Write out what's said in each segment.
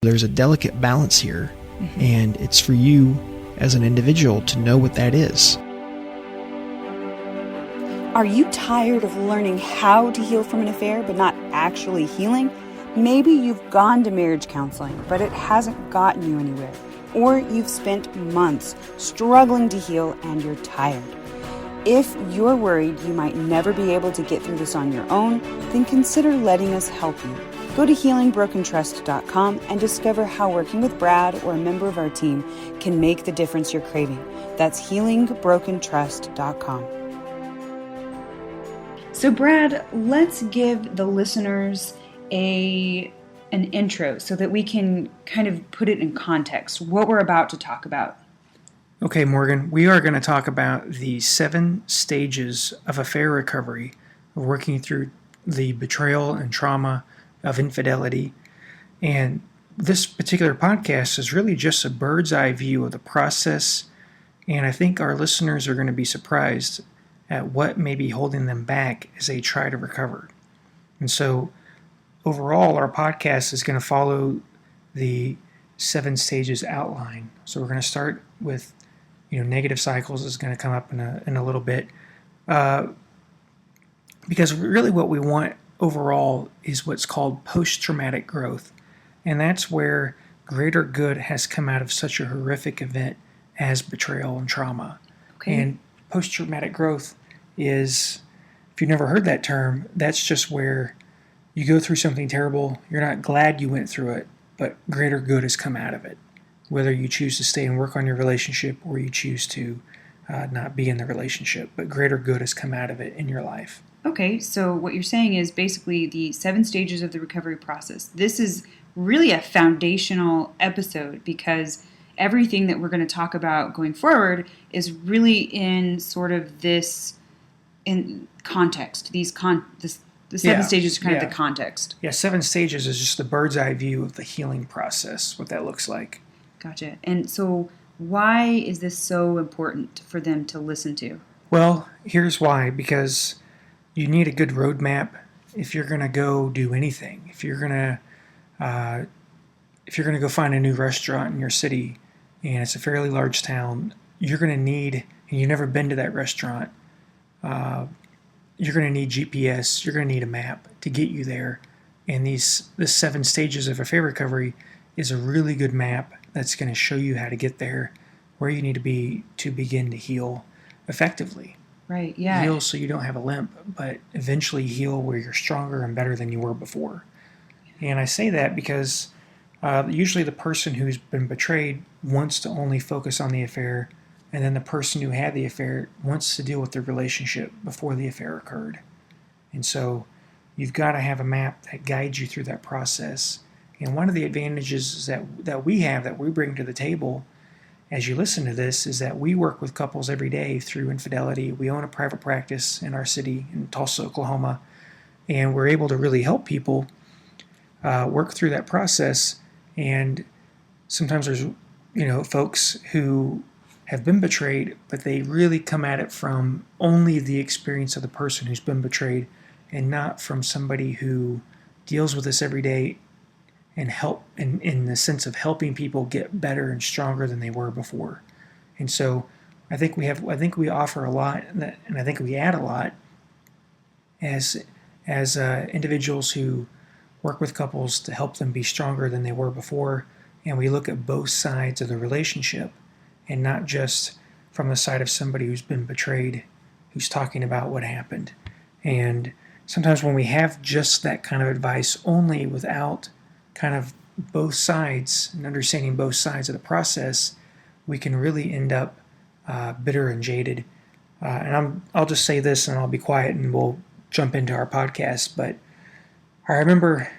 There's a delicate balance here, and it's for you as an individual to know what that is. Are you tired of learning how to heal from an affair but not actually healing? Maybe you've gone to marriage counseling, but it hasn't gotten you anywhere. Or you've spent months struggling to heal and you're tired. If you're worried you might never be able to get through this on your own, then consider letting us help you. Go to healingbrokentrust.com and discover how working with Brad or a member of our team can make the difference you're craving. That's healingbrokentrust.com. So Brad, let's give the listeners an intro so that we can kind of put it in context, what we're about to talk about. Okay, Morgan, we are going to talk about the 7 stages of affair recovery, of working through the betrayal and trauma of infidelity. And this particular podcast is really just a bird's eye view of the process. And I think our listeners are going to be surprised at what may be holding them back as they try to recover. And so overall, our podcast is going to follow the 7 stages outline. So we're going to start with, negative cycles is going to come up in a little bit. Because really what we want overall is what's called post-traumatic growth. And that's where greater good has come out of such a horrific event as betrayal and trauma. Okay. And post-traumatic growth is, if you've never heard that term, that's just where you go through something terrible, you're not glad you went through it, but greater good has come out of it. Whether you choose to stay and work on your relationship or you choose to not be in the relationship, but greater good has come out of it in your life. Okay, so what you're saying is basically the 7 stages of the recovery process. This is really a foundational episode because everything that we're going to talk about going forward is really in sort of this in context. The 7 stages are kind of the context. Yeah, 7 stages is just the bird's eye view of the healing process, what that looks like. Gotcha. And so why is this so important for them to listen to? Well, here's why. Because you need a good roadmap if you're going to go do anything. If you're going to go find a new restaurant in your city and it's a fairly large town, you're going to need, and you've never been to that restaurant, you're going to need GPS, you're going to need a map to get you there. And this 7 stages of affair recovery is a really good map that's going to show you how to get there, where you need to be to begin to heal effectively. Right, yeah. Heal so you don't have a limp, but eventually heal where you're stronger and better than you were before. And I say that because usually the person who's been betrayed wants to only focus on the affair, and then the person who had the affair wants to deal with the relationship before the affair occurred. And so you've got to have a map that guides you through that process. And one of the advantages that we have, that we bring to the table as you listen to this, is that we work with couples every day through Infidelity. We own a private practice in our city in Tulsa, Oklahoma, and we're able to really help people work through that process. And sometimes there's folks who have been betrayed, but they really come at it from only the experience of the person who's been betrayed and not from somebody who deals with this every day and help in the sense of helping people get better and stronger than they were before. And so I think we offer a lot, and I think we add a lot as individuals who work with couples to help them be stronger than they were before. And we look at both sides of the relationship and not just from the side of somebody who's been betrayed, who's talking about what happened. And sometimes when we have just that kind of advice only without kind of both sides and understanding both sides of the process, we can really end up bitter and jaded. And I'll just say this and I'll be quiet and we'll jump into our podcast. But I remember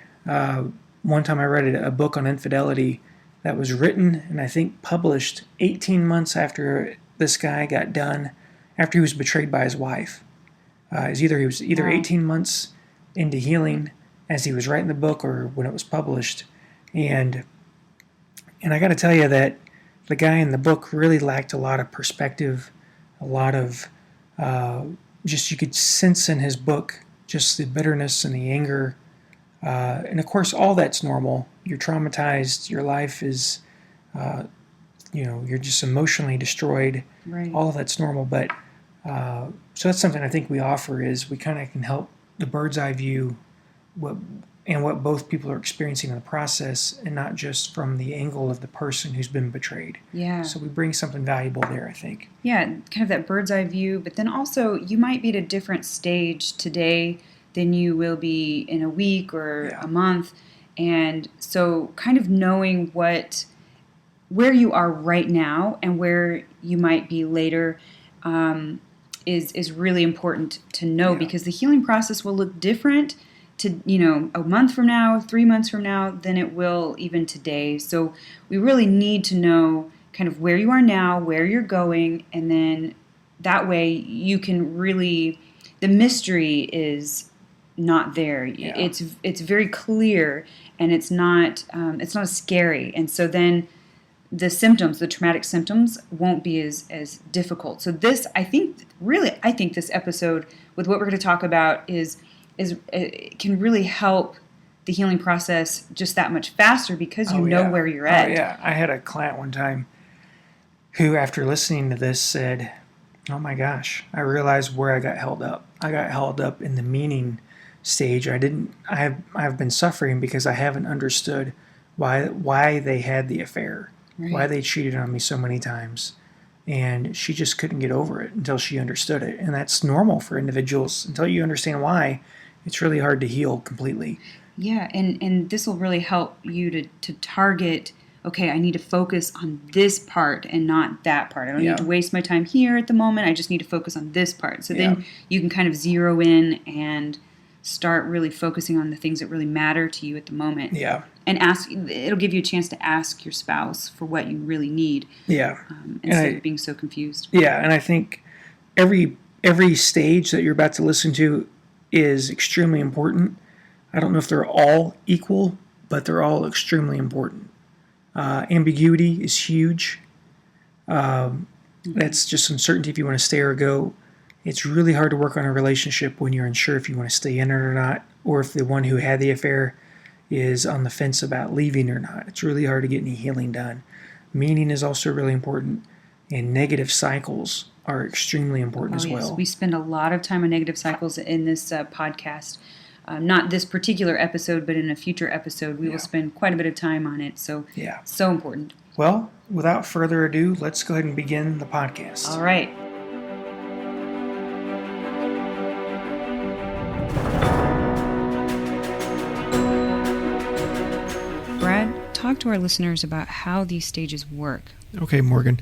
one time I read a book on infidelity that was written and I think published 18 months after this guy got done, after he was betrayed by his wife. He was either 18 months into healing as he was writing the book or when it was published. And I got to tell you that the guy in the book really lacked a lot of perspective, a lot of just, you could sense in his book just the bitterness and the anger. And of course, all that's normal. you're traumatized, your life is, you're just emotionally destroyed. Right. All of that's normal, but so that's something I think we offer is we kind of can help the bird's eye view what both people are experiencing in the process, and not just from the angle of the person who's been betrayed. Yeah. So we bring something valuable there, I think. Yeah, kind of that bird's eye view, but then also you might be at a different stage today than you will be in a week or a month. And so kind of knowing where you are right now and where you might be later is really important to know, because the healing process will look different to, a month from now, 3 months from now, than it will even today. So we really need to know kind of where you are now, where you're going, and then that way you can really, the mystery is not there. Yeah. It's very clear, and it's not as scary. And so then the traumatic symptoms won't be as difficult. So this, I think this episode with what we're going to talk about can really help the healing process just that much faster, because you know where you're at. Oh, yeah. I had a client one time who, after listening to this, said, "Oh my gosh, I realized where I got held up. I got held up in the meaning stage. I have been suffering because I haven't understood why they had the affair, why they cheated on me so many times." And she just couldn't get over it until she understood it. And that's normal for individuals. Until you understand why, it's really hard to heal completely. Yeah, and this will really help you to target, okay, I need to focus on this part and not that part. I don't need to waste my time here at the moment. I just need to focus on this part. So then you can kind of zero in and start really focusing on the things that really matter to you at the moment. Yeah. And it'll give you a chance to ask your spouse for what you really need. Yeah. Instead of being so confused. Yeah, and I think every stage that you're about to listen to is extremely important. I don't know if they're all equal, but they're all extremely important. Ambiguity is huge. That's just uncertainty if you want to stay or go. It's really hard to work on a relationship when you're unsure if you want to stay in it or not, or if the one who had the affair is on the fence about leaving or not. It's really hard to get any healing done. Meaning is also really important, and negative cycles are extremely important as well. We spend a lot of time on negative cycles in this podcast. Not this particular episode, but in a future episode, we will spend quite a bit of time on it. So, so important. Well, without further ado, let's go ahead and begin the podcast. All right. Brad, talk to our listeners about how these stages work. Okay, Morgan.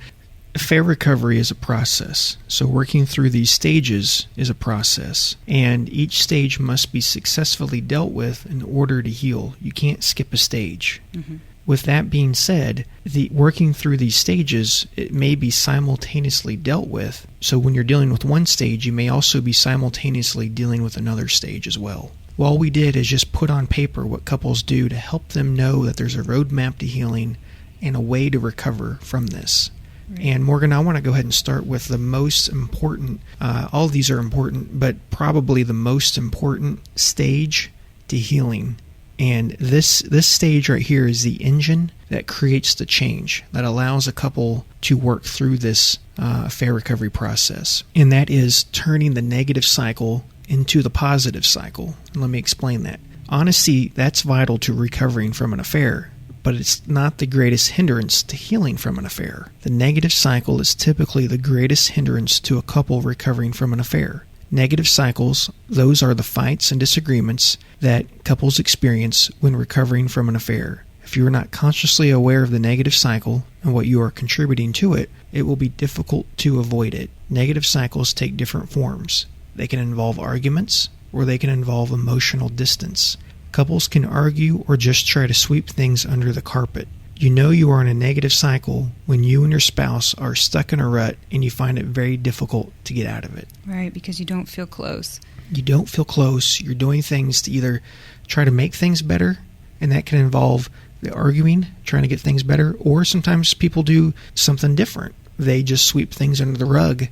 Affair recovery is a process. So working through these stages is a process. And each stage must be successfully dealt with in order to heal. You can't skip a stage. Mm-hmm. With that being said, working through these stages, it may be simultaneously dealt with. So when you're dealing with one stage, you may also be simultaneously dealing with another stage as well. All we did is just put on paper what couples do to help them know that there's a roadmap to healing and a way to recover from this. Right. And Morgan, I want to go ahead and start with the most important, all of these are important, but probably the most important stage to healing. And this stage right here is the engine that creates the change, that allows a couple to work through this affair recovery process. And that is turning the negative cycle into the positive cycle. And let me explain that. Honesty, that's vital to recovering from an affair, but it's not the greatest hindrance to healing from an affair. The negative cycle is typically the greatest hindrance to a couple recovering from an affair. Negative cycles, those are the fights and disagreements that couples experience when recovering from an affair. If you are not consciously aware of the negative cycle and what you are contributing to it, it will be difficult to avoid it. Negative cycles take different forms. They can involve arguments, or they can involve emotional distance. Couples can argue or just try to sweep things under the carpet. You know you are in a negative cycle when you and your spouse are stuck in a rut and you find it very difficult to get out of it. Right, because you don't feel close. You don't feel close. You're doing things to either try to make things better, and that can involve the arguing, trying to get things better, or sometimes people do something different. They just sweep things under the rug,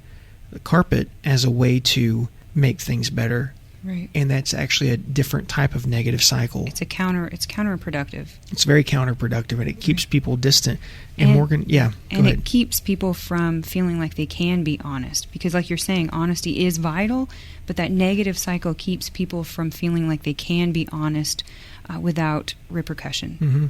the carpet, as a way to make things better. Right. And that's actually a different type of negative cycle. It's counterproductive. It's very counterproductive, and it keeps people distant. And Morgan, go ahead. It keeps people from feeling like they can be honest. Because like you're saying, honesty is vital, but that negative cycle keeps people from feeling like they can be honest without repercussion. Mm-hmm.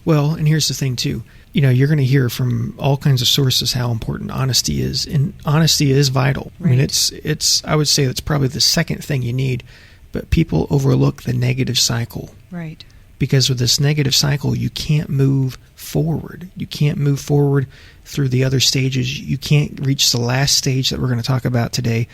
Well, and here's the thing, too. You're going to hear from all kinds of sources how important honesty is, and honesty is vital. Right. I mean, it's. I would say that's probably the second thing you need, but people overlook the negative cycle. Right. Because with this negative cycle, you can't move forward. You can't move forward through the other stages. You can't reach the last stage that we're going to talk about today,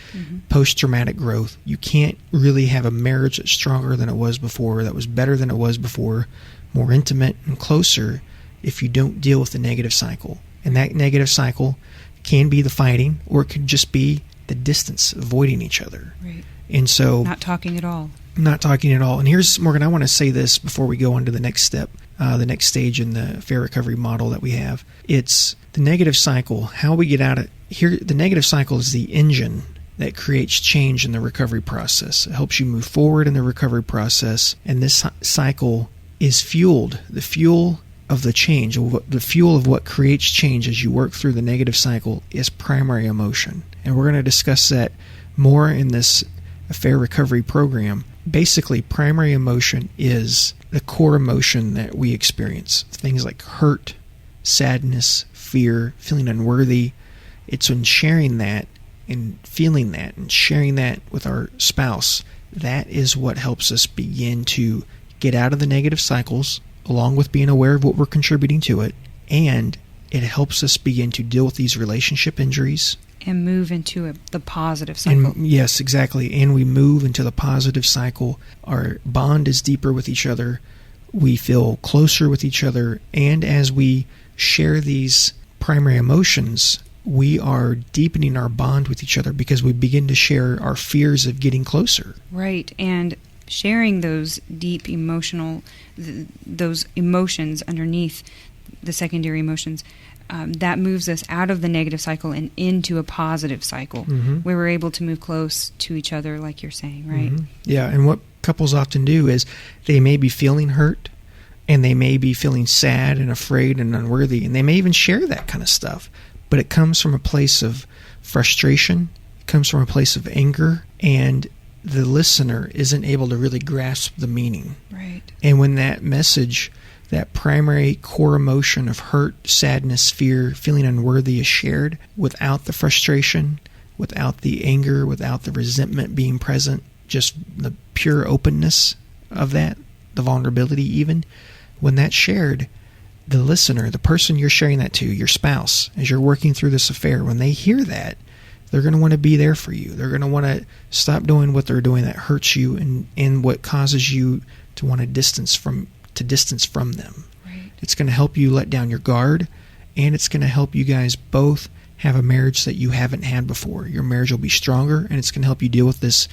post-traumatic growth. You can't really have a marriage that's stronger than it was before, that was better than it was before, more intimate and closer, if you don't deal with the negative cycle. And that negative cycle can be the fighting, or it could just be the distance, avoiding each other. Right. And so... Not talking at all. Not talking at all. And here's, Morgan, I want to say this before we go on to the next step, the next stage in the affair recovery model that we have. It's the negative cycle, how we get out of... Here, the negative cycle is the engine that creates change in the recovery process. It helps you move forward in the recovery process, and this cycle is fueled. The fuel of the change, the fuel of what creates change as you work through the negative cycle is primary emotion. And we're going to discuss that more in this affair recovery program. Basically, primary emotion is the core emotion that we experience. Things like hurt, sadness, fear, feeling unworthy. It's when sharing that and feeling that and sharing that with our spouse, that is what helps us begin to get out of the negative cycles, along with being aware of what we're contributing to it, and it helps us begin to deal with these relationship injuries. And move into the positive cycle. And, yes, exactly. And we move into the positive cycle. Our bond is deeper with each other. We feel closer with each other. And as we share these primary emotions, we are deepening our bond with each other because we begin to share our fears of getting closer. Right. And sharing those deep those emotions underneath the secondary emotions, that moves us out of the negative cycle and into a positive cycle, where we're able to move close to each other, like you're saying, right? Yeah, and what couples often do is they may be feeling hurt, and they may be feeling sad and afraid and unworthy, and they may even share that kind of stuff, but it comes from a place of frustration, it comes from a place of anger, and the listener isn't able to really grasp the meaning. Right. And when that message, that primary core emotion of hurt, sadness, fear, feeling unworthy is shared without the frustration, without the anger, without the resentment being present, just the pure openness of that, the vulnerability even, when that's shared, the listener, the person you're sharing that to, your spouse, as you're working through this affair, when they hear that, they're going to want to be there for you. They're going to want to stop doing what they're doing that hurts you and what causes you to want to distance from them. Right. It's going to help you let down your guard, and it's going to help you guys both have a marriage that you haven't had before. Your marriage will be stronger, and it's going to help you deal with this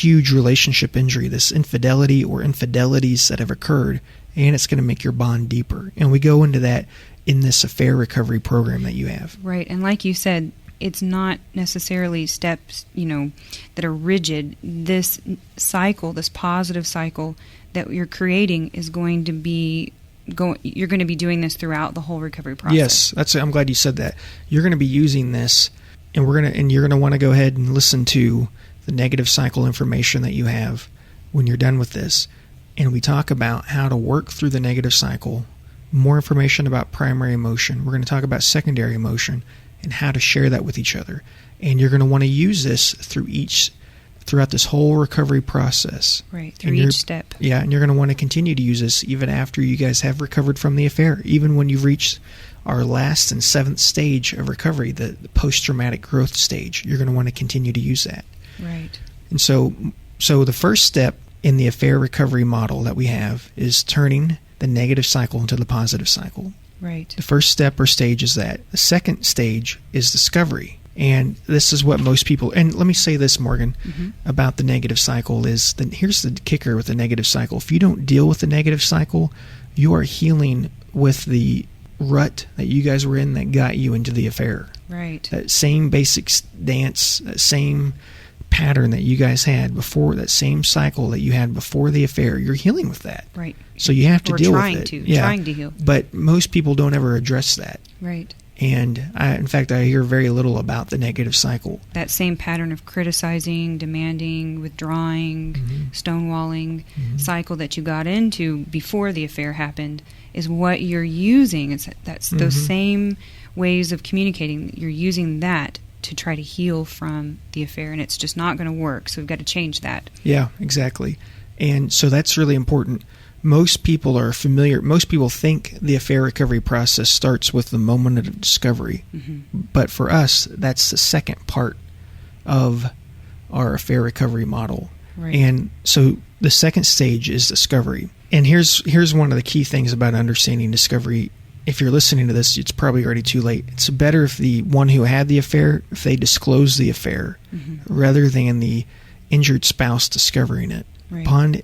huge relationship injury, this infidelity or infidelities that have occurred, and it's going to make your bond deeper. And we go into that in this affair recovery program that you have. Right. And like you said, it's not necessarily steps, that are rigid. This cycle, this positive cycle that you're creating is going to be you're going to be doing this throughout the whole recovery process. Yes, I'm glad you said that. You're going to be using this, and you're going to want to go ahead and listen to the negative cycle information that you have when you're done with this. And we talk about how to work through the negative cycle, more information about primary emotion. We're going to talk about secondary emotion and how to share that with each other. And you're going to want to use this throughout this whole recovery process. Right, through each step. Yeah, and you're going to want to continue to use this even after you guys have recovered from the affair, even when you've reached our last and seventh stage of recovery, the post-traumatic growth stage. You're going to want to continue to use that. Right. And so the first step in the affair recovery model that we have is turning the negative cycle into the positive cycle. Right. The first step or stage is that. The second stage is discovery. And this is what most people, and let me say this, Morgan, about the negative cycle is, here's the kicker with the negative cycle. If you don't deal with the negative cycle, you are healing with the rut that you guys were in that got you into the affair. Right. That same basic dance, that same pattern that you guys had before, that same cycle that you had before the affair, you're healing with that. Right. So you have to deal with it. Trying to heal. But most people don't ever address that. Right. And in fact, I hear very little about the negative cycle. That same pattern of criticizing, demanding, withdrawing, stonewalling cycle that you got into before the affair happened is what you're using. That's those same ways of communicating. You're using that to try to heal from the affair, and it's just not going to work. So we've got to change that. Yeah, exactly. And so that's really important. Most people are familiar, most people think the affair recovery process starts with the moment of discovery. But for us, that's the second part of our affair recovery model. Right. And so the second stage is discovery. And here's one of the key things about understanding discovery. If you're listening to this, it's probably already too late. It's better if the one who had the affair, if they disclose the affair, rather than the injured spouse discovering it. Right. Upon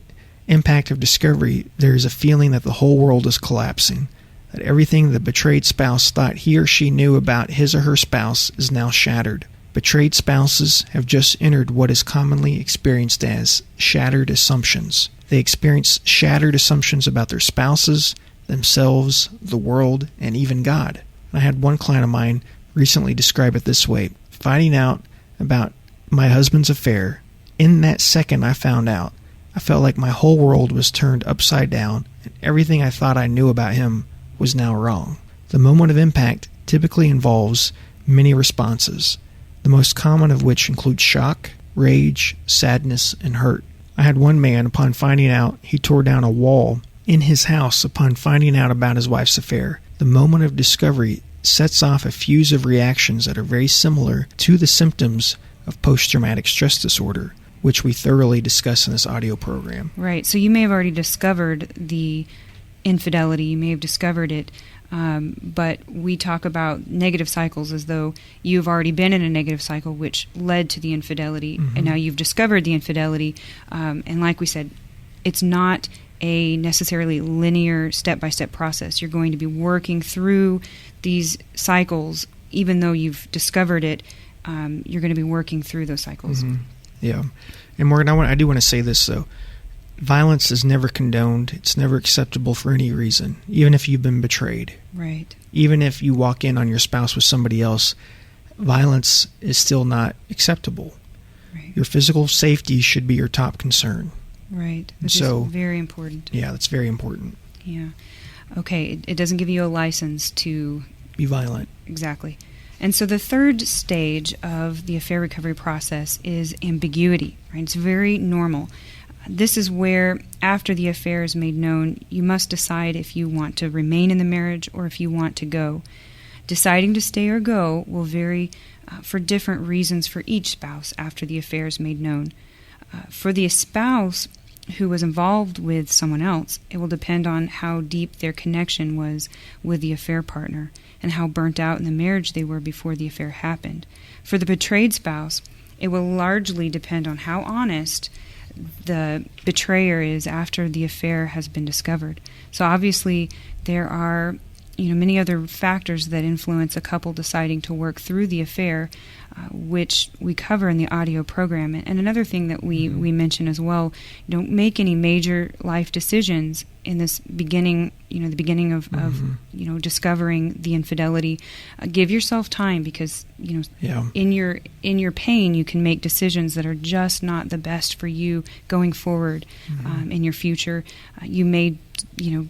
impact of discovery, there is a feeling that the whole world is collapsing, that everything the betrayed spouse thought he or she knew about his or her spouse is now shattered. Betrayed spouses have just entered what is commonly experienced as shattered assumptions. They experience shattered assumptions about their spouses, themselves, the world, and even God. I had one client of mine recently describe it this way: finding out about my husband's affair, in that second I found out, I felt like my whole world was turned upside down, and everything I thought I knew about him was now wrong. The moment of impact typically involves many responses, the most common of which include shock, rage, sadness, and hurt. I had one man, upon finding out, he tore down a wall in his house upon finding out about his wife's affair. The moment of discovery sets off a fuse of reactions that are very similar to the symptoms of post-traumatic stress disorder, which we thoroughly discuss in this audio program. Right. So you may have already discovered the infidelity. You may have discovered it. But we talk about negative cycles as though you've already been in a negative cycle which led to the infidelity. And now you've discovered the infidelity. And like we said, it's not a necessarily linear step-by-step process. You're going to be working through these cycles. Even though you've discovered it, you're going to be working through those cycles. Yeah. And Morgan, I do want to say this, though. Violence is never condoned. It's never acceptable for any reason, even if you've been betrayed. Right. Even if you walk in on your spouse with somebody else, violence is still not acceptable. Right. Your physical safety should be your top concern. Right. Which is very important. Yeah, that's very important. Yeah. Okay, it doesn't give you a license to be violent. Exactly. And so the third stage of the affair recovery process is ambiguity. Right? It's very normal. This is where, after the affair is made known, you must decide if you want to remain in the marriage or if you want to go. Deciding to stay or go will vary for different reasons for each spouse after the affair is made known. For the spouse who was involved with someone else, it will depend on how deep their connection was with the affair partner and how burnt out in the marriage they were before the affair happened. For the betrayed spouse, it will largely depend on how honest the betrayer is after the affair has been discovered. So obviously there are many other factors that influence a couple deciding to work through the affair, which we cover in the audio program. And another thing that we mention as well, don't make any major life decisions in this beginning, the beginning of discovering the infidelity. Give yourself time because, in your pain, you can make decisions that are just not the best for you going forward in your future. You may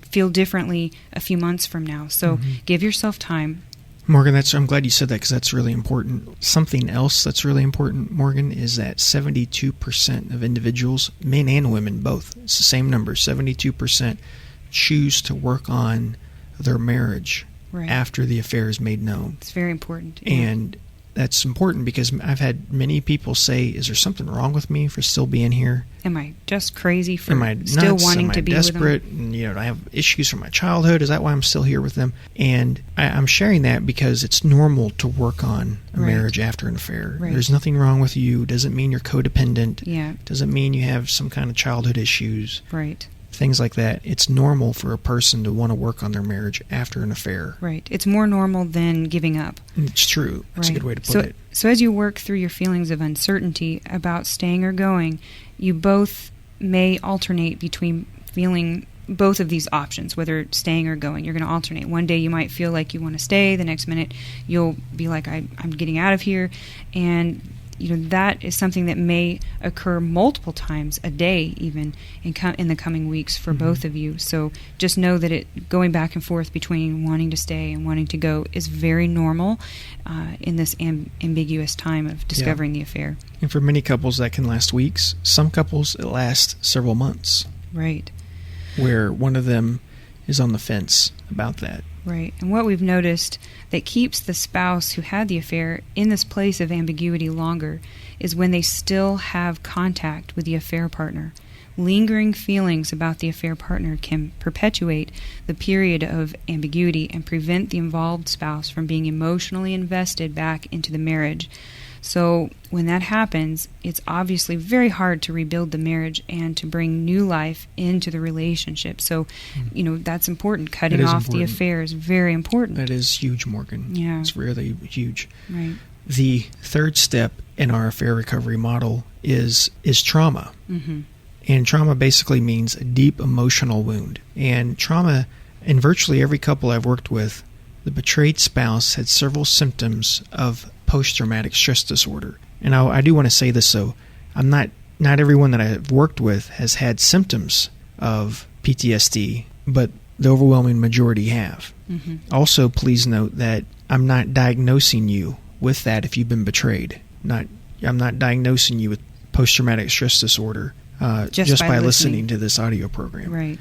feel differently a few months from now. So give yourself time. Morgan, I'm glad you said that because that's really important. Something else that's really important, Morgan, is that 72% of individuals, men and women both, it's the same number, 72% choose to work on their marriage after the affair is made known. It's very important. And that's important because I've had many people say, is there something wrong with me for still being here? Am I just crazy for Am I nuts? Still wanting to be desperate? with them? And, I have issues from my childhood. Is that why I'm still here with them? And I'm sharing that because it's normal to work on a marriage after an affair. There's nothing wrong with you. Doesn't mean you're codependent. Yeah. Doesn't mean you have some kind of childhood issues. Right. things like that, it's normal for a person to want to work on their marriage after an affair. Right. It's more normal than giving up. It's true. That's a good way to put it. So as you work through your feelings of uncertainty about staying or going, you both may alternate between feeling both of these options, whether staying or going. You're going to alternate. One day you might feel like you want to stay. The next minute you'll be like, I'm getting out of here. And that is something that may occur multiple times a day, even in the coming weeks for both of you. So just know that going back and forth between wanting to stay and wanting to go is very normal in this ambiguous time of discovering the affair. And for many couples, that can last weeks. Some couples, it lasts several months. Right. Where one of them is on the fence about that. Right. And what we've noticed that keeps the spouse who had the affair in this place of ambiguity longer is when they still have contact with the affair partner. Lingering feelings about the affair partner can perpetuate the period of ambiguity and prevent the involved spouse from being emotionally invested back into the marriage. So when that happens, it's obviously very hard to rebuild the marriage and to bring new life into the relationship. So, that's important. Cutting off the affair is very important. That is huge, Morgan. Yeah. It's really huge. Right. The third step in our affair recovery model is trauma. Mm-hmm. And trauma basically means a deep emotional wound. And trauma, in virtually every couple I've worked with, the betrayed spouse had several symptoms of post-traumatic stress disorder. And I do want to say this, though. Not everyone that I've worked with has had symptoms of PTSD, but the overwhelming majority have. Mm-hmm. Also, please note that I'm not diagnosing you with that if you've been betrayed. I'm not diagnosing you with post-traumatic stress disorder just by listening to this audio program. Right.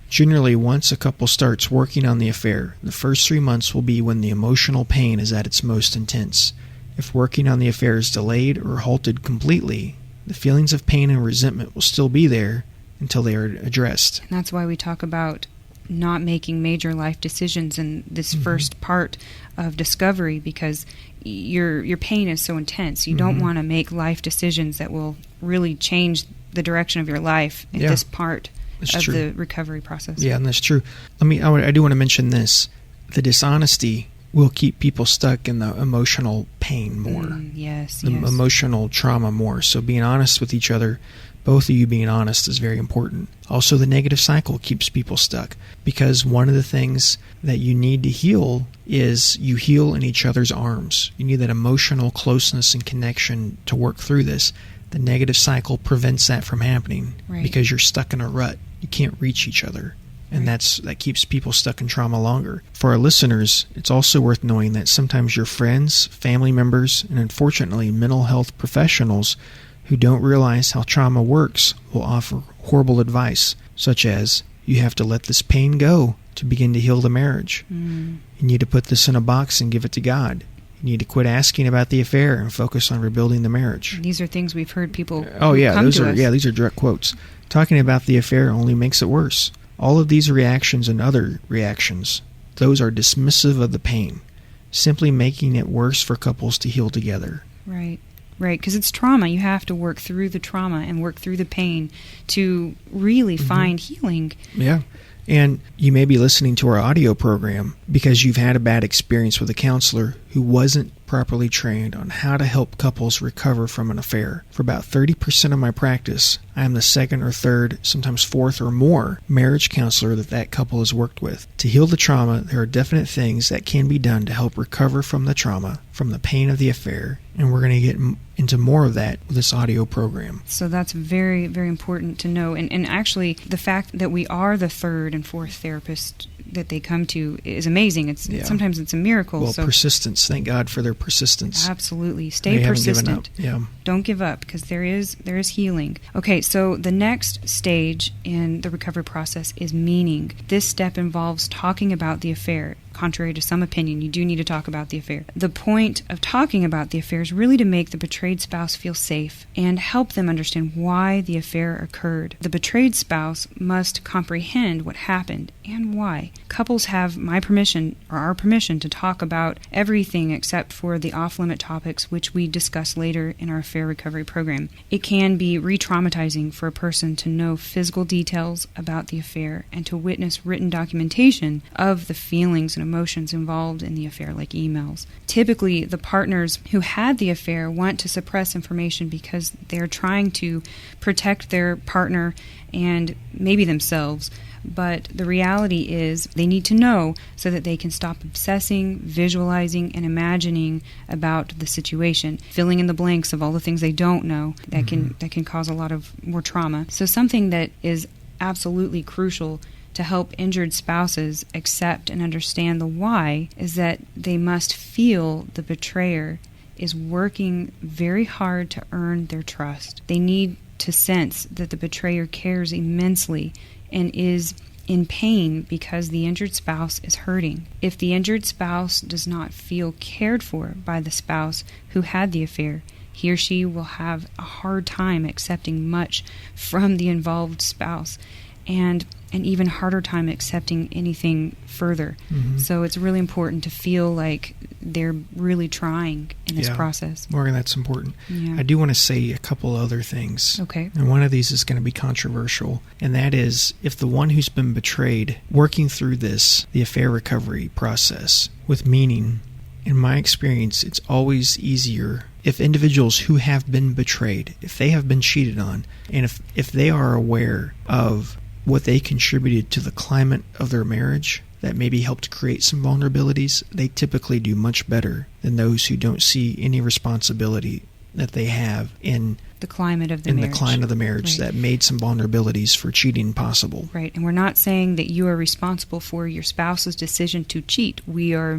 Generally, once a couple starts working on the affair, the first 3 months will be when the emotional pain is at its most intense. If working on the affair is delayed or halted completely, the feelings of pain and resentment will still be there until they are addressed. And that's why we talk about not making major life decisions in this first part of discovery, because your pain is so intense. You don't want to make life decisions that will really change the direction of your life at this part of the recovery process. Yeah, and that's true. I do want to mention this. The dishonesty will keep people stuck in the emotional pain more. Yes. Emotional trauma more. So being honest with each other, both of you being honest, is very important. Also, the negative cycle keeps people stuck, because one of the things that you need to heal is you heal in each other's arms. You need that emotional closeness and connection to work through this. The negative cycle prevents that from happening because you're stuck in a rut. You can't reach each other. And that keeps people stuck in trauma longer. For our listeners, it's also worth knowing that sometimes your friends, family members, and unfortunately mental health professionals who don't realize how trauma works will offer horrible advice, such as, you have to let this pain go to begin to heal the marriage. You need to put this in a box and give it to God. You need to quit asking about the affair and focus on rebuilding the marriage. These are things we've heard people these are direct quotes. Talking about the affair only makes it worse. All of these reactions and other reactions, those are dismissive of the pain, simply making it worse for couples to heal together. Right, because it's trauma. You have to work through the trauma and work through the pain to really find healing. Yeah, and you may be listening to our audio program because you've had a bad experience with a counselor who wasn't properly trained on how to help couples recover from an affair. For about 30% of my practice, I am the second or third, sometimes fourth or more marriage counselor that couple has worked with. To heal the trauma, there are definite things that can be done to help recover from the trauma, from the pain of the affair, and we're going to get into more of that with this audio program. So that's very, very important to know. And actually, the fact that we are the third and fourth therapist that they come to is amazing. Sometimes it's a miracle. Well, persistence. Thank God for their persistence. Absolutely. Stay persistent. Don't give up, because there is healing. Okay, so the next stage in the recovery process is meaning. This step involves talking about the affair. contrary to some opinion, you do need to talk about the affair. The point of talking about the affair is really to make the betrayed spouse feel safe and help them understand why the affair occurred. The betrayed spouse must comprehend what happened and why. Couples have my permission, or our permission, to talk about everything except for the off-limit topics which we discuss later in our affair recovery program. It can be re-traumatizing for a person to know physical details about the affair and to witness written documentation of the feelings and emotions involved in the affair, like emails. Typically, the partners who had the affair want to suppress information because they're trying to protect their partner and maybe themselves. But the reality is they need to know so that they can stop obsessing, visualizing, and imagining about the situation, filling in the blanks of all the things they don't know that can cause a lot of more trauma. So something that is absolutely crucial to help injured spouses accept and understand the why is that they must feel the betrayer is working very hard to earn their trust. They need to sense that the betrayer cares immensely and is in pain because the injured spouse is hurting. If the injured spouse does not feel cared for by the spouse who had the affair, he or she will have a hard time accepting much from the involved spouse, and an even harder time accepting anything further. So it's really important to feel like they're really trying in this process. Morgan, that's important. Yeah. I do want to say a couple other things. Okay. And one of these is going to be controversial, and that is if the one who's been betrayed, working through this, the affair recovery process, with meaning, in my experience, it's always easier if individuals who have been betrayed, if they have been cheated on, and if they are aware of what they contributed to the climate of their marriage that maybe helped create some vulnerabilities, they typically do much better than those who don't see any responsibility that they have in the climate of the in marriage. the climate of the marriage that made some vulnerabilities for cheating possible. Right, and we're not saying that you are responsible for your spouse's decision to cheat. We are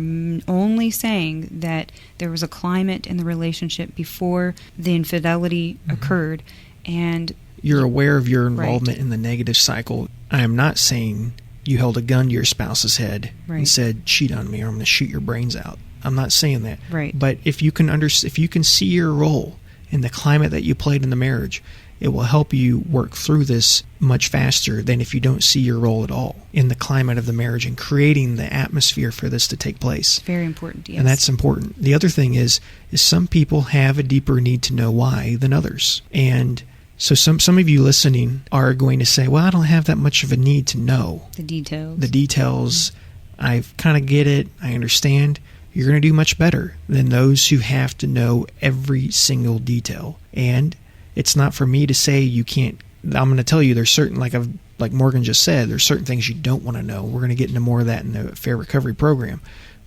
only saying that there was a climate in the relationship before the infidelity occurred, and you're aware of your involvement in the negative cycle. I am not saying you held a gun to your spouse's head and said, cheat on me or I'm going to shoot your brains out. I'm not saying that. Right. But if you can see your role in the climate that you played in the marriage, it will help you work through this much faster than if you don't see your role at all in the climate of the marriage and creating the atmosphere for this to take place. Very important, yes. And that's important. The other thing is some people have a deeper need to know why than others. And so some of you listening are going to say, well, I don't have that much of a need to know the details. I kind of get it. I understand. You're going to do much better than those who have to know every single detail. And it's not for me to say you can't. I'm going to tell you there's certain, like Morgan just said, there's certain things you don't want to know. We're going to get into more of that in the Fair Recovery program.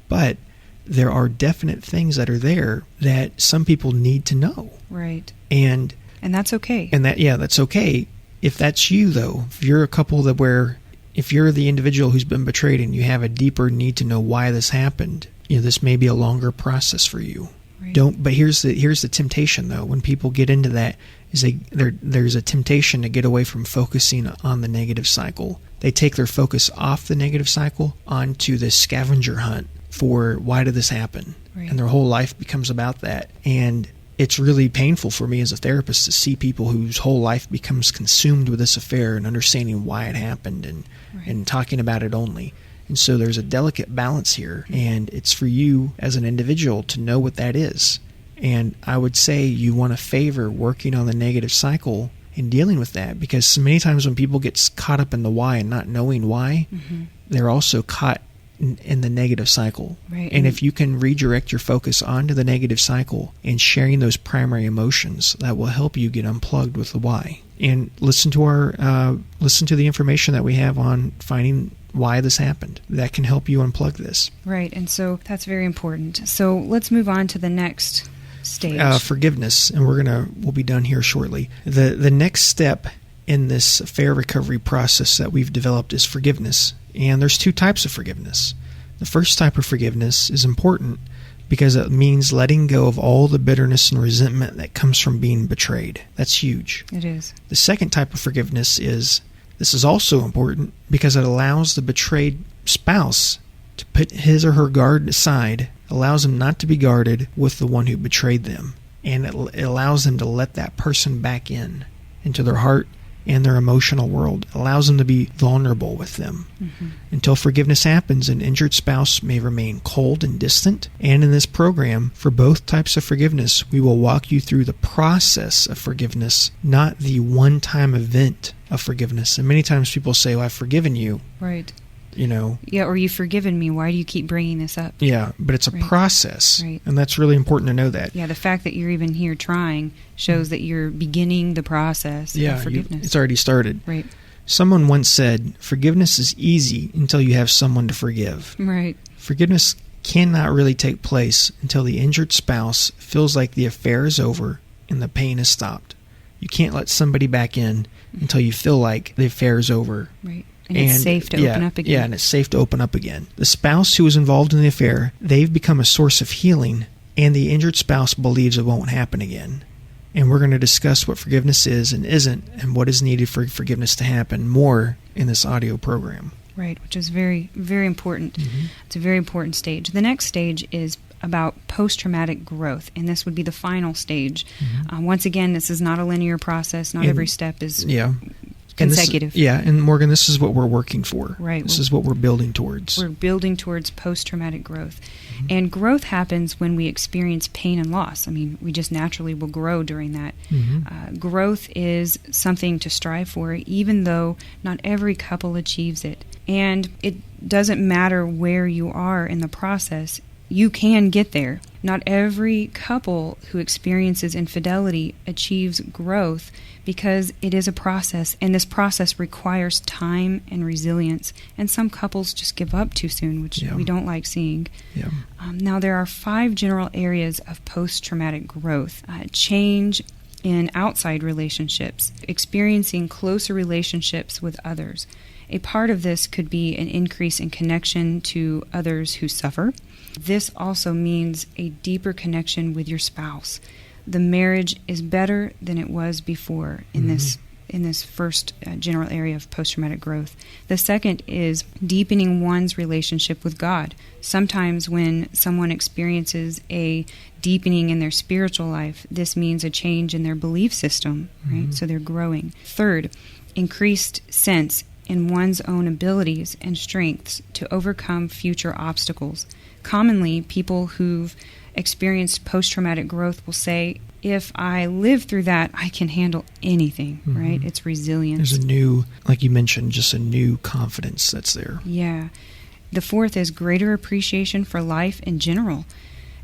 But there are definite things that are there that some people need to know. Right. And that's okay. And that's okay. If that's you, though, if you're a couple if you're the individual who's been betrayed and you have a deeper need to know why this happened, this may be a longer process for you. Right. But here's the temptation, though. When people get into that, there's a temptation to get away from focusing on the negative cycle. They take their focus off the negative cycle onto this scavenger hunt for why did this happen, and their whole life becomes about that. And it's really painful for me as a therapist to see people whose whole life becomes consumed with this affair and understanding why it happened and talking about it only. And so there's a delicate balance here, and it's for you as an individual to know what that is. And I would say you want to favor working on the negative cycle and dealing with that, because so many times when people get caught up in the why and not knowing why, they're also caught in the negative cycle. Right. And if you can redirect your focus onto the negative cycle and sharing those primary emotions, that will help you get unplugged with the why. And listen to the information that we have on finding why this happened. That can help you unplug this. Right, and so that's very important. So let's move on to the next stage. Forgiveness, and we'll be done here shortly. The next step in this fair recovery process that we've developed is forgiveness. And there's two types of forgiveness. The first type of forgiveness is important because it means letting go of all the bitterness and resentment that comes from being betrayed. That's huge. It is. The second type of forgiveness is also important because it allows the betrayed spouse to put his or her guard aside, allows them not to be guarded with the one who betrayed them. And it allows them to let that person back into their heart and their emotional world. It allows them to be vulnerable with them. Until forgiveness happens, an injured spouse may remain cold and distant. And in this program, for both types of forgiveness, we will walk you through the process of forgiveness, not the one-time event of forgiveness. And many times people say, well, I've forgiven you. Right. Yeah, or you've forgiven me. Why do you keep bringing this up? Yeah, but it's a process. Right. And that's really important to know that. Yeah, the fact that you're even here trying shows that you're beginning the process of forgiveness. It's already started. Right. Someone once said, forgiveness is easy until you have someone to forgive. Right. Forgiveness cannot really take place until the injured spouse feels like the affair is over and the pain has stopped. You can't let somebody back in until you feel like the affair is over. Right. And it's safe to open up again. Yeah, and it's safe to open up again. The spouse who was involved in the affair, they've become a source of healing, and the injured spouse believes it won't happen again. And we're going to discuss what forgiveness is and isn't, and what is needed for forgiveness to happen more in this audio program. Right, which is very, very important. It's a very important stage. The next stage is about post-traumatic growth, and this would be the final stage. Once again, this is not a linear process. Not every step is consecutive. And Morgan, this is what we're working for. Right. This is what we're building towards. We're building towards post-traumatic growth. And growth happens when we experience pain and loss. I mean, we just naturally will grow during that. Growth is something to strive for, even though not every couple achieves it. And it doesn't matter where you are in the process. You can get there. Not every couple who experiences infidelity achieves growth, because it is a process, and this process requires time and resilience. And some couples just give up too soon, which we don't like seeing. Now, there are 5 general areas of post-traumatic growth. Change in outside relationships, experiencing closer relationships with others. A part of this could be an increase in connection to others who suffer. This also means a deeper connection with your spouse. The marriage is better than it was before in this first general area of post-traumatic growth. The second is deepening one's relationship with God. Sometimes when someone experiences a deepening in their spiritual life, this means a change in their belief system, right? So they're growing. Third, increased sense in one's own abilities and strengths to overcome future obstacles. Commonly, people who've experienced post-traumatic growth will say, if I live through that, I can handle anything, right? It's resilience. There's a new, like you mentioned, just a new confidence that's there. Yeah. The fourth is greater appreciation for life in general.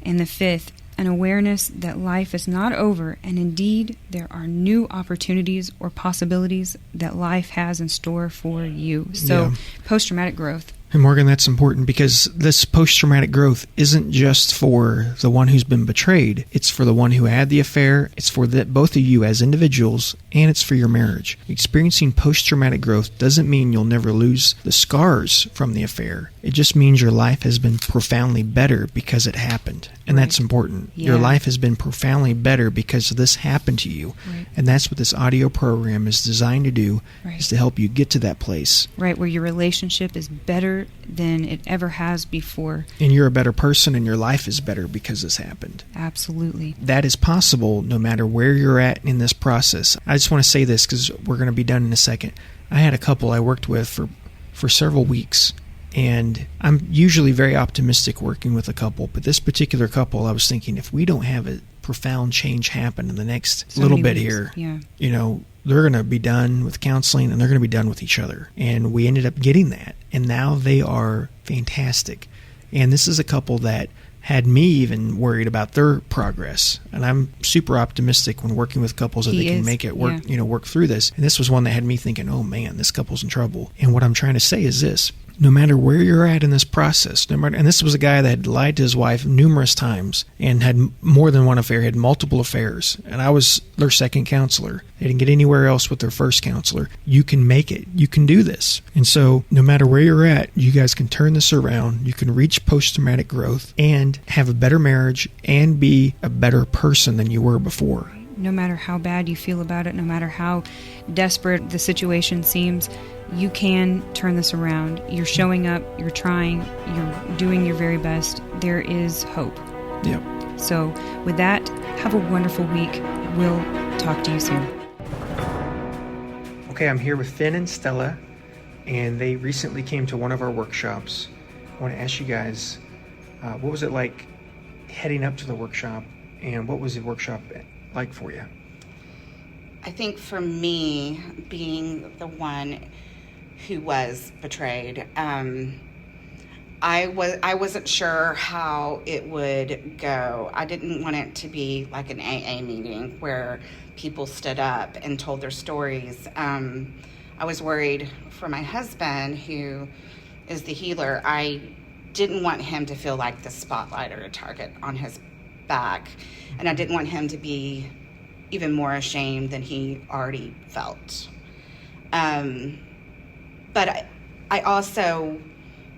And the fifth, an awareness that life is not over, and indeed there are new opportunities or possibilities that life has in store for you. So post-traumatic growth. And Morgan, that's important, because this post-traumatic growth isn't just for the one who's been betrayed. It's for the one who had the affair. It's for both of you as individuals, and it's for your marriage. Experiencing post-traumatic growth doesn't mean you'll never lose the scars from the affair. It just means your life has been profoundly better because it happened. And that's important. Your life has been profoundly better because this happened to you. And that's what this audio program is designed to do, is to help you get to that place. Right, where your relationship is better than it ever has before. And you're a better person, and your life is better because this happened. Absolutely. That is possible no matter where you're at in this process. I just want to say this because we're going to be done in a second. I had a couple I worked with for several weeks, and I'm usually very optimistic working with a couple, but this particular couple, I was thinking, if we don't have a profound change happen in the next little bit here, you know, they're going to be done with counseling and they're going to be done with each other. And we ended up getting that. And now they are fantastic. And this is a couple that had me even worried about their progress. And I'm super optimistic when working with couples that they can make it work, work through this. And this was one that had me thinking, oh man, this couple's in trouble. And what I'm trying to say is this: no matter where you're at in this process, and this was a guy that had lied to his wife numerous times and had more than one affair, had multiple affairs, and I was their second counselor. They didn't get anywhere else with their first counselor. You can make it. You can do this. And so no matter where you're at, you guys can turn this around. You can reach post-traumatic growth and have a better marriage and be a better person than you were before. No matter how bad you feel about it, no matter how desperate the situation seems, you can turn this around. You're showing up, you're trying, you're doing your very best. There is hope. Yep. So with that, have a wonderful week. We'll talk to you soon. Okay, I'm here with Finn and Stella, and they recently came to one of our workshops. I want to ask you guys, what was it like heading up to the workshop, and what was the workshop like for you? I think for me, being the one who was betrayed, I wasn't sure how it would go. I didn't want it to be like an AA meeting where people stood up and told their stories. I was worried for my husband, who is the healer. I didn't want him to feel like the spotlight or a target on his back, and I didn't want him to be even more ashamed than he already felt. But I also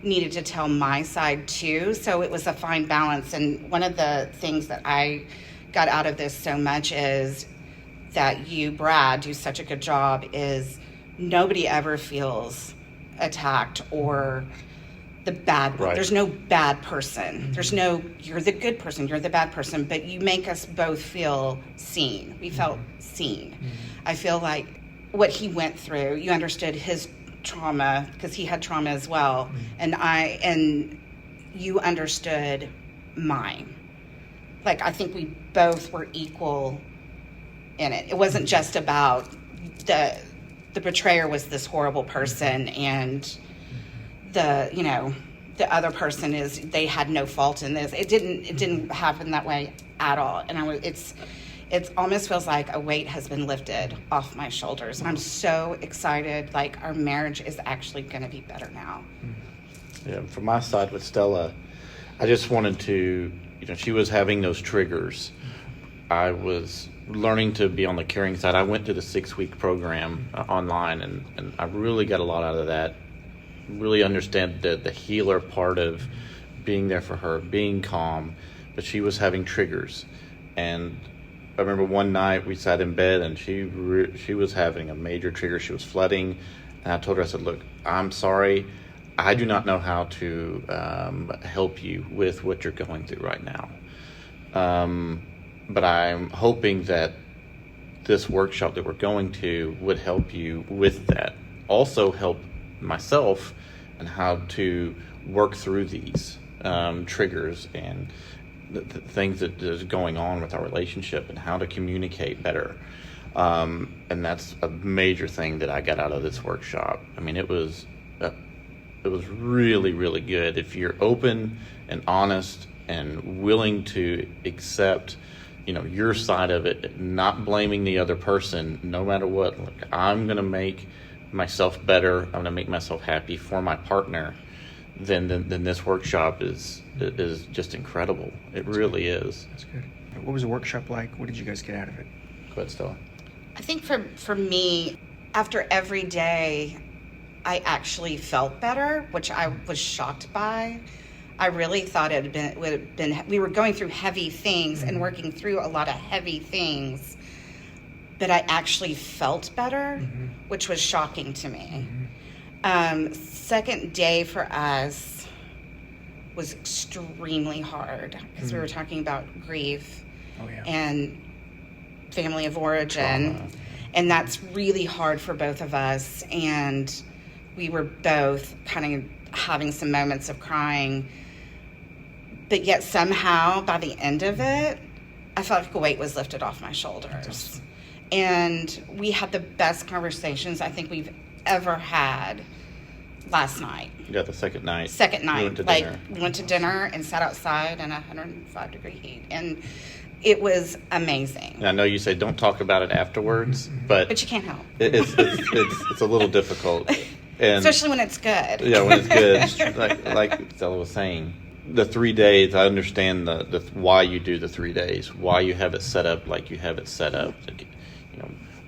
needed to tell my side too, so it was a fine balance. And one of the things that I got out of this so much is that you, Brad, do such a good job, is nobody ever feels attacked or the bad one. Right. There's no bad person. There's no, you're the good person, you're the bad person, but you make us both feel seen. We felt seen. I feel like what he went through, you understood his trauma, because he had trauma as well, and you understood mine. Like, I think we both were equal in it. It wasn't just about the betrayer was this horrible person, and the other person they had no fault in this. It didn't happen that way at all. And it almost feels like a weight has been lifted off my shoulders. And I'm so excited, like our marriage is actually going to be better now. Yeah, from my side with Stella, I just wanted to, she was having those triggers. I was learning to be on the caring side. I went to the 6-week program online, and I really got a lot out of that. Really understand the healer part of being there for her, being calm, but she was having triggers. And I remember one night we sat in bed, and she was having a major trigger. She was flooding, and I told her, I said, look, I'm sorry. I do not know how to help you with what you're going through right now. But I'm hoping that this workshop that we're going to would help you with that. Also help myself and how to work through these triggers and the things that is going on with our relationship and how to communicate better. And that's a major thing that I got out of this workshop. I mean, it was really, really good. If you're open and honest and willing to accept, your side of it, not blaming the other person, no matter what. Look, I'm going to make myself better. I'm going to make myself happy for my partner. Then this workshop is just incredible. It really is. That's good. What was the workshop like? What did you guys get out of it? Go ahead, Stella. I think for me, after every day, I actually felt better, which I was shocked by. I really thought we were going through heavy things and working through a lot of heavy things, but I actually felt better, which was shocking to me. Second day for us was extremely hard because we were talking about grief and family of origin, trauma. And that's really hard for both of us. And we were both kind of having some moments of crying, but yet somehow by the end of it, I felt like a weight was lifted off my shoulders. And we had the best conversations I think we've ever had last night. Yeah, the second night. We went to dinner and sat outside in 105-degree heat. And it was amazing. And I know you say don't talk about it afterwards, but you can't help. It's a little difficult. And especially when it's good. Yeah, when it's good. like Stella was saying, the 3 days, I understand the why you do the 3 days, why you have it set up like you have it set up.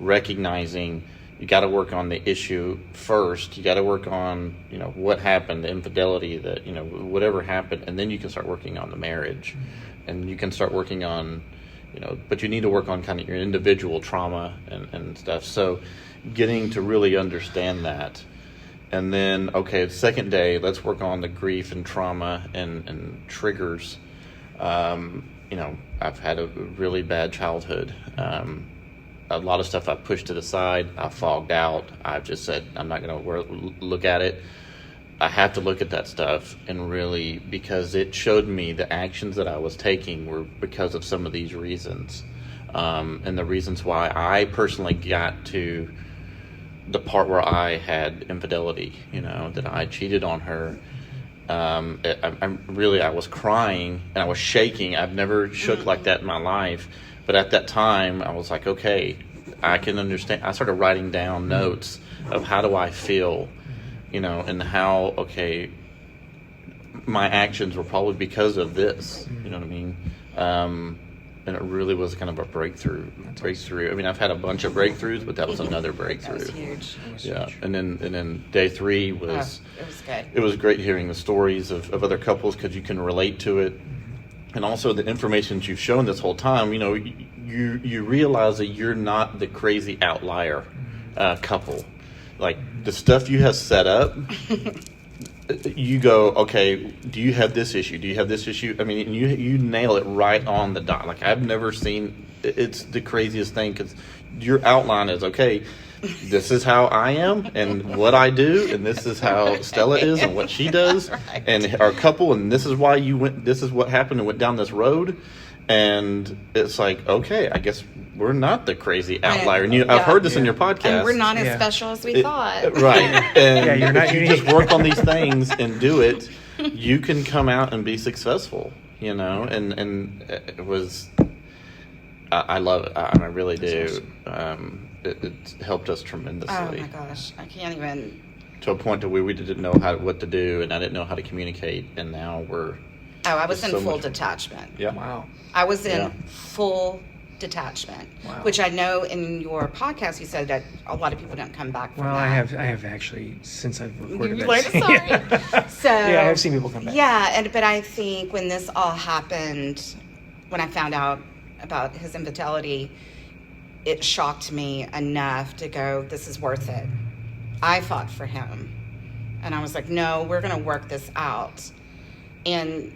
Recognizing you got to work on the issue first. You got to work on, what happened, the infidelity, that, whatever happened, and then you can start working on the marriage. And you can start working on, but you need to work on kind of your individual trauma and stuff. So getting to really understand that. And then, okay, the second day, let's work on the grief and trauma and triggers. I've had a really bad childhood. A lot of stuff I pushed to the side. I fogged out. I've just said, I'm not going to look at it. I have to look at that stuff, and really, because it showed me the actions that I was taking were because of some of these reasons. And the reasons why I personally got to the part where I had infidelity, that I cheated on her. I was crying and I was shaking. I've never shook like that in my life. But at that time, I was like, okay, I can understand. I started writing down notes of how do I feel, and how, okay, my actions were probably because of this, you know what I mean? And it really was kind of a breakthrough. I mean, I've had a bunch of breakthroughs, but that was another breakthrough. That was huge. Yeah, and then day 3 was. It was good. It was great hearing the stories of other couples because you can relate to it, and also the information you've shown this whole time. You realize that you're not the crazy outlier couple. Like the stuff you have set up. You go, okay, do you have this issue? Do you have this issue? I mean, you nail it right on the dot. Like, I've never seen, it's the craziest thing, because your outline is, okay, this is how I am and what I do, and this is how Stella is and what she does, right. And our couple, and this is why this is what happened and went down this road. And it's like, okay, I guess we're not the crazy outlier. And I've heard this in your podcast. And we're not as special as we thought. Right. And you're not if you unique. just work on these things and do it, you can come out and be successful, and it was, I love it. I really do. Awesome. It helped us tremendously. Oh my gosh, I can't even. To a point to where we didn't know what to do, and I didn't know how to communicate, and now we're. Oh, I was in full detachment. Yeah. Wow. I was in full detachment, which I know in your podcast you said that a lot of people don't come back from that. I have actually, since I've recorded Sorry. So yeah, I have seen people come back. Yeah, but I think when this all happened, when I found out about his infidelity, it shocked me enough to go, this is worth it. I fought for him. And I was like, no, we're going to work this out. And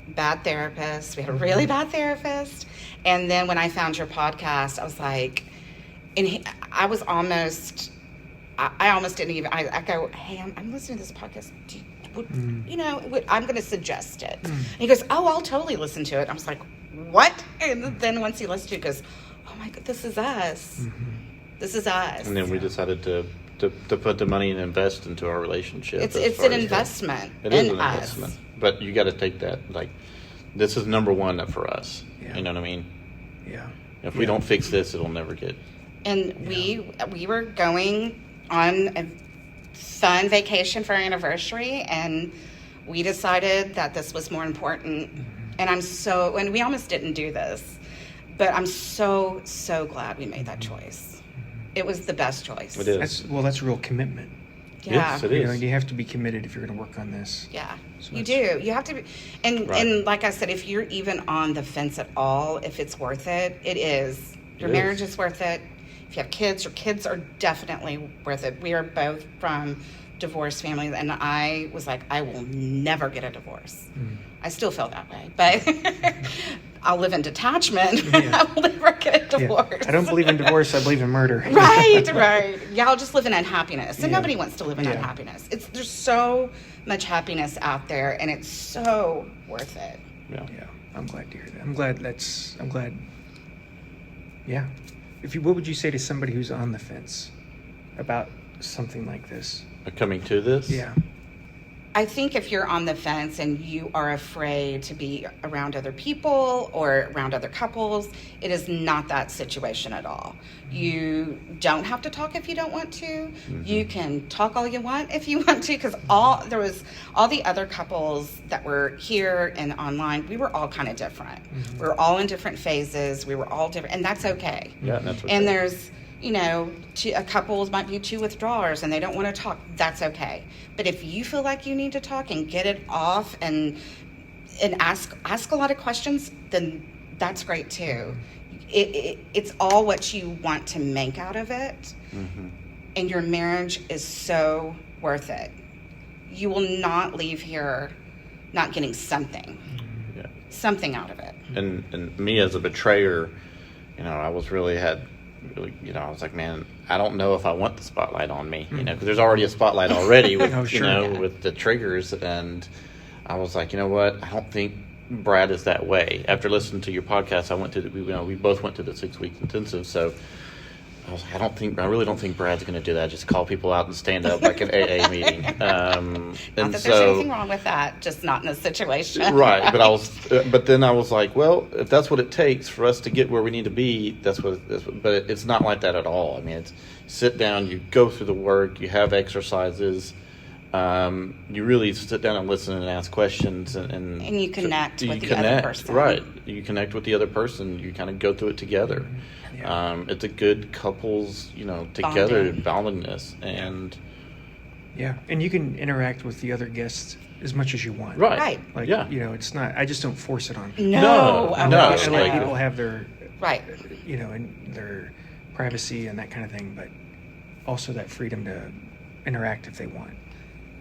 bad therapist. We had a really bad therapist. And then when I found your podcast, I was like, I almost didn't even, I go, hey, I'm listening to this podcast. I'm going to suggest it. And he goes, oh, I'll totally listen to it. I was like, what? And then once he listened to it, he goes, oh my God, this is us. Mm-hmm. This is us. And then we decided to put the money and invest into our relationship. It's an investment It is in an us. investment. But you got to take that, like, this is number one for us. Yeah. You know what I mean? Yeah. If we don't fix this, it'll never get. And we were going on a fun vacation for our anniversary, and we decided that this was more important. Mm-hmm. And we almost didn't do this, but I'm so glad we made that choice. It was the best choice. It is. That's real commitment. Yeah. Yes, it is. You have to be committed if you're going to work on this. Yeah, so you do. You have to be. And like I said, if you're even on the fence at all, if it's worth it, it is. Your marriage is worth it. If you have kids, your kids are definitely worth it. We are both from divorced families, and I was like, I will never get a divorce. Mm. I still feel that way, but I'll live in detachment. Yeah. I will never get a divorce. Yeah. I don't believe in divorce. I believe in murder. Right. Yeah, I'll just live in unhappiness. And nobody wants to live in unhappiness. There's so much happiness out there, and it's so worth it. Yeah. I'm glad to hear that. I'm glad. Yeah. What would you say to somebody who's on the fence about something like this? Coming to this? Yeah. I think if you're on the fence and you are afraid to be around other people or around other couples, it is not that situation at all. You don't have to talk if you don't want to. Mm-hmm. You can talk all you want if you want to, because all the other couples that were here and online, we were all kind of different. Mm-hmm. We were all in different phases. We were all different, and that's okay. Yeah, that's okay. And there's, a couple might be 2 withdrawers and they don't want to talk. That's okay. But if you feel like you need to talk and get it off and ask a lot of questions, then that's great too. It's all what you want to make out of it. Mm-hmm. And your marriage is so worth it. You will not leave here not getting something out of it. And me as a betrayer, I was really, I was like, man, I don't know if I want the spotlight on me, because there's already a spotlight already with, with the triggers. And I was like, you know what? I don't think Brad is that way. After listening to your podcast, we both went to the 6-week intensive. So I was like, I really don't think Brad's going to do that. Just call people out and stand up like an AA meeting. Not that there's anything wrong with that, just not in this situation. Right. But then I was like, well, if that's what it takes for us to get where we need to be, but it's not like that at all. I mean, it's sit down, you go through the work, you have exercises, you really sit down and listen and ask questions, and you connect with the other person. Right. You connect with the other person. You kind of go through it together. Yeah. It's a good couples, together bondingness, and and you can interact with the other guests as much as you want. Right. Like, it's not. I just don't force it on people. No. I let people have their and their privacy and that kind of thing, but also that freedom to interact if they want.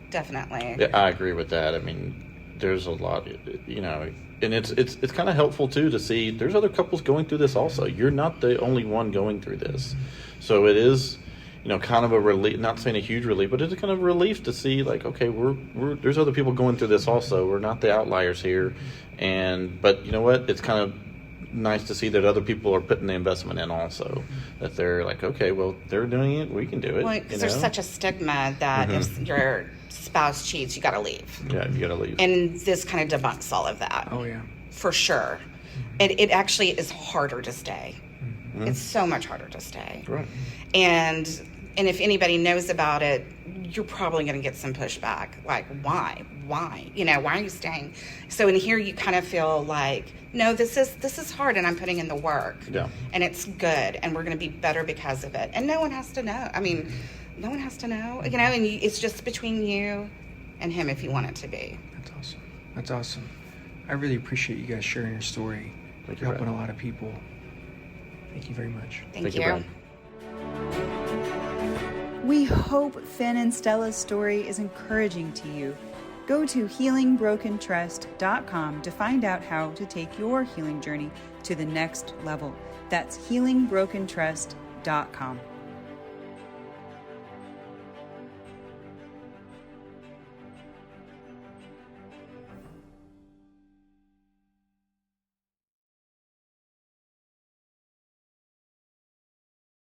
Definitely. Yeah, I agree with that. I mean, there's a lot, and it's kind of helpful too to see there's other couples going through this also. You're not the only one going through this, so it is, kind of a relief. Not saying a huge relief, but it's kind of a relief to see, like, okay, we're there's other people going through this also. We're not the outliers here, but you know what? It's kind of nice to see that other people are putting the investment in also. That they're like, okay, well, they're doing it, we can do it. Well, because there's such a stigma that if your spouse cheats, you got to leave. Yeah, you got to leave. And this kind of debunks all of that. Oh, yeah. For sure. And it actually is harder to stay. It's so much harder to stay. Right. And if anybody knows about it, you're probably going to get some pushback. Like, why? Why are you staying? So in here, you kind of feel like, no, this is hard, and I'm putting in the work. Yeah. And it's good, and we're going to be better because of it. And no one has to know. I mean, no one has to know, and it's just between you and him if you want it to be. That's awesome. I really appreciate you guys sharing your story. You're helping a lot of people. Thank you very much. Thank you. Brad. We hope Finn and Stella's story is encouraging to you. Go to healingbrokentrust.com to find out how to take your healing journey to the next level. That's healingbrokentrust.com.